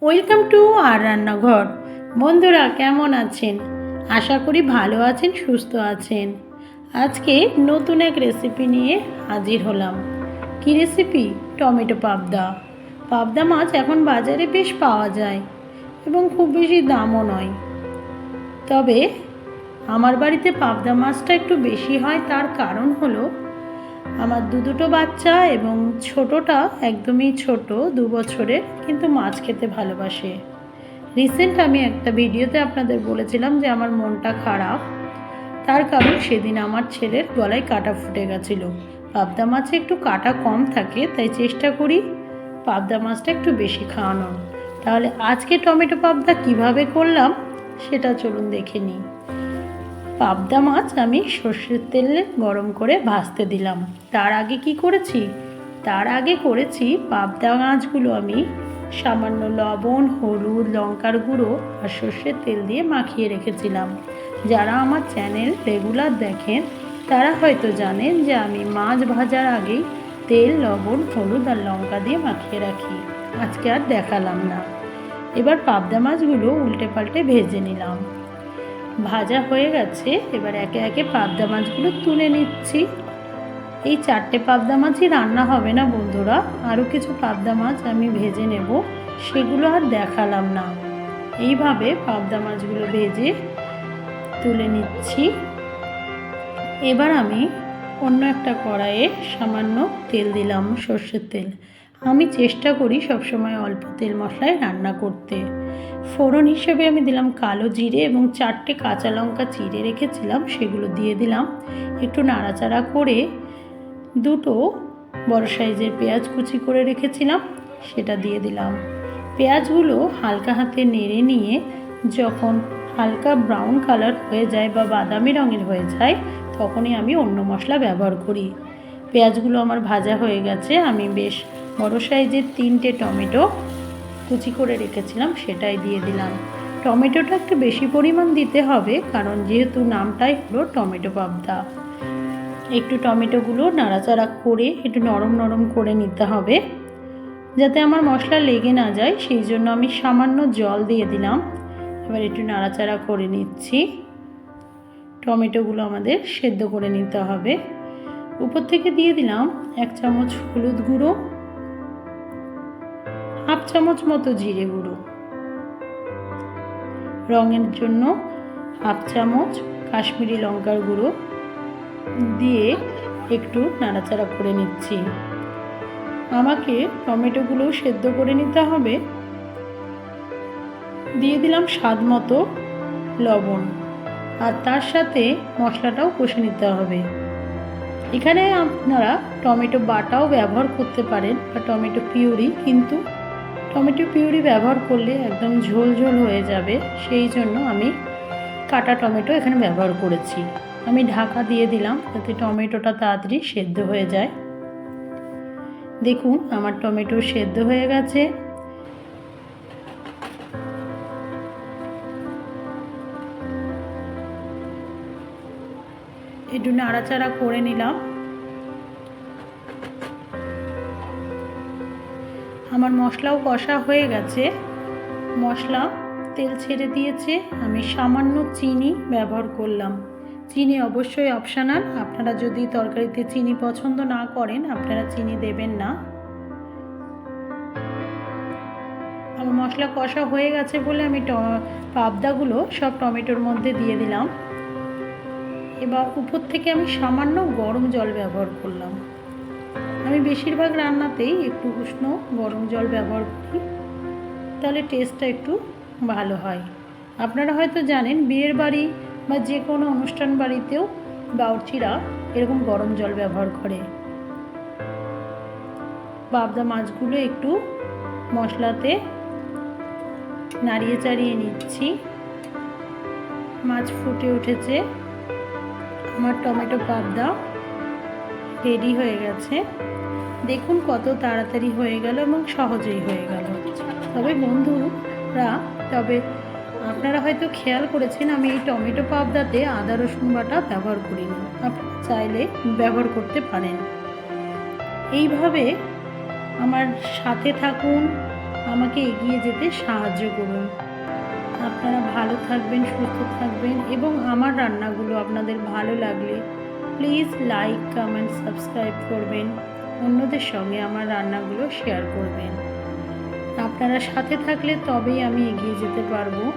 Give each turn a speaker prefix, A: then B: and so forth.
A: Welcome to আর রান্নাঘর। বন্ধুরা কেমন আছেন? আশা করি ভালো আছেন, সুস্থ আছেন। আজকে নতুন এক রেসিপি নিয়ে হাজির হলাম। কি রেসিপি? টমেটো পাবদা। পাবদা মাছ এখন বাজারে বেশ পাওয়া যায় এবং খুব বেশি দামও নয়। তবে আমার বাড়িতে পাবদা মাছটা একটু বেশি হয়, তার কারণ হলো আমার দুটো বাচ্চা এবং ছোটটা একদমই ছোট, 2 বছরের, কিন্তু মাছ খেতে ভালোবাসে। রিসেন্ট আমি একটা ভিডিওতে আপনাদের বলেছিলাম যে আমার মনটা খারাপ, তার কারণ সেদিন আমার ছেলের গলায় কাঁটা ফুটে গেছিলো। পাবদা মাছে একটু কাঁটা কম থাকে, তাই চেষ্টা করি পাবদা মাছটা একটু বেশি খাওয়ানোর। তাহলে আজকে টমেটো পাবদা কিভাবে করলাম সেটা চলুন দেখে নিই। পাবদা মাছ আমি সর্ষের তেলে গরম করে ভাজতে দিলাম। তার আগে কি করেছি? তার আগে করেছি পাবদা মাছগুলো আমি সামান্য লবণ, হলুদ, লঙ্কার গুঁড়ো আর সর্ষের তেল দিয়ে মাখিয়ে রেখেছিলাম। যারা আমার চ্যানেল রেগুলার দেখেন তারা হয়তো জানেন যে আমি মাছ ভাজার আগেই তেল, লবণ, হলুদ আর লঙ্কা দিয়ে মাখিয়ে রাখি। আজকে আর দেখালাম না। এবার পাবদা মাছগুলো উল্টে পাল্টে ভেজে নিলাম। ভাজা হয়ে গেছে, এবার একে একে পাবদা মাছগুলো তুলে নিচ্ছি। এই 4টে পাবদা মাছই রান্না হবে না বন্ধুরা, আরও কিছু পাবদা মাছ আমি ভেজে নেব, সেগুলো আর দেখালাম না। এইভাবে পাবদা মাছগুলো ভেজে তুলে নিচ্ছি। এবার আমি অন্য একটা কড়াইয়ে সামান্য তেল দিলাম, সর্ষের তেল। আমি চেষ্টা করি সবসময় অল্প তেল মশলায় রান্না করতে। ফোড়ন হিসেবে আমি দিলাম কালো জিরে এবং 4টে কাঁচা লঙ্কা চিড়ে রেখেছিলাম, সেগুলো দিয়ে দিলাম। একটু নাড়াচাড়া করে 2টো বড় সাইজের পেঁয়াজ কুচি করে রেখেছিলাম, সেটা দিয়ে দিলাম। পেঁয়াজগুলো হালকা হাতে নেড়ে নিয়ে যখন হালকা ব্রাউন কালার হয়ে যায় বা বাদামি রঙের হয়ে যায়, তখনই আমি অন্য মশলা ব্যবহার করি। পেঁয়াজগুলো আমার ভাজা হয়ে গেছে। আমি বেশ বড় সাইজের 3টে টমেটো কুচি করে রেখেছিলাম, সেটাই দিয়ে দিলাম। টমেটোটা একটু বেশি পরিমাণ দিতে হবে, কারণ যেহেতু নামটাই হলো টমেটো পাবদা। একটু টমেটোগুলো নাড়াচাড়া করে একটু নরম নরম করে নিতে হবে, যাতে আমার মশলা লেগে না যায়, সেই জন্য আমি সামান্য জল দিয়ে দিলাম। এবার একটু নাড়াচাড়া করে নিচ্ছি। টমেটোগুলো আমাদের সেদ্ধ করে নিতে হবে। উপর থেকে দিয়ে দিলাম 1 চামচ হলুদ গুঁড়ো, 1/2 চামচ মতো জিরে গুঁড়ো, রঙের জন্য 1/2 চামচ কাশ্মীরি লঙ্কার গুঁড়ো দিয়ে একটু নাড়াচাড়া করে নিচ্ছি। আমাকে টমেটোগুলো সেদ্ধ করে নিতে হবে। দিয়ে দিলাম স্বাদ মতো লবণ, আর তার সাথে মশলাটাও কষে নিতে হবে। এখানে আপনারা টমেটো বাটাও ব্যবহার করতে পারেন বা টমেটো পিউরি, কিন্তু টমেটো পিউরি ব্যবহার করলে একদম ঝোল ঝোল হয়ে যাবে, সেই জন্য আমি কাটা টমেটো এখানে ব্যবহার করেছি। আমি ঢাকা দিয়ে দিলাম যাতে টমেটোটা তাড়াতাড়ি সেদ্ধ হয়ে যায়। দেখুন আমার টমেটো সেদ্ধ হয়ে গেছে। একটু নাড়াচাড়া করে নিলাম। আমার মশলাও কষা হয়ে গেছে, মশলা তেল ছেড়ে দিয়েছে। আমি সামান্য চিনি ব্যবহার করলাম। চিনি অবশ্যই অপশনাল, আপনারা যদি তরকারিতে চিনি পছন্দ না করেন আপনারা চিনি দেবেন না। আমার মশলা কষা হয়ে গেছে বলে আমি পাবদাগুলো সব টমেটোর মধ্যে দিয়ে দিলাম। এবার উপর থেকে আমি সামান্য গরম জল ব্যবহার করলাম। আমি বেশিরভাগ রান্নাতেই একটু উষ্ণ গরম জল ব্যবহার করি, তাহলে টেস্টটা একটু ভালো হয়। আপনারা হয়তো জানেন বিয়ের বাড়ি বা যে কোনো অনুষ্ঠান বাড়িতেও বাউচিরা এরকম গরম জল ব্যবহার করে। পাবদা মাছগুলো একটু মশলাতে নাড়িয়ে চাড়িয়ে নিচ্ছি। মাছ ফুটে উঠেছে। আমার টমেটো পাবদা রেডি হয়ে গেছে। দেখুন কত তাড়াতাড়ি হয়ে গেল এবং সহজেই হয়ে গেল। তবে বন্ধুরা, আপনারা হয়তো খেয়াল করেছেন আমি এই টমেটো পাবদাতে আদা রসুন বাটা ব্যবহার করিনি, আপনারা চাইলে ব্যবহার করতে পারেন। এইভাবে আমার সাথে থাকুন, আমাকে এগিয়ে যেতে সাহায্য করুন। আপনারা ভালো থাকবেন, সুস্থ থাকবেন এবং আমার রান্নাগুলো আপনাদের ভালো লাগলে প্লিজ লাইক, কমেন্ট, সাবস্ক্রাইব করবেন। অন্যদের সঙ্গে আমার রান্নাগুলো শেয়ার করবেন। আপনারা সাথে থাকলে তবেই আমি এগিয়ে যেতে পারবো।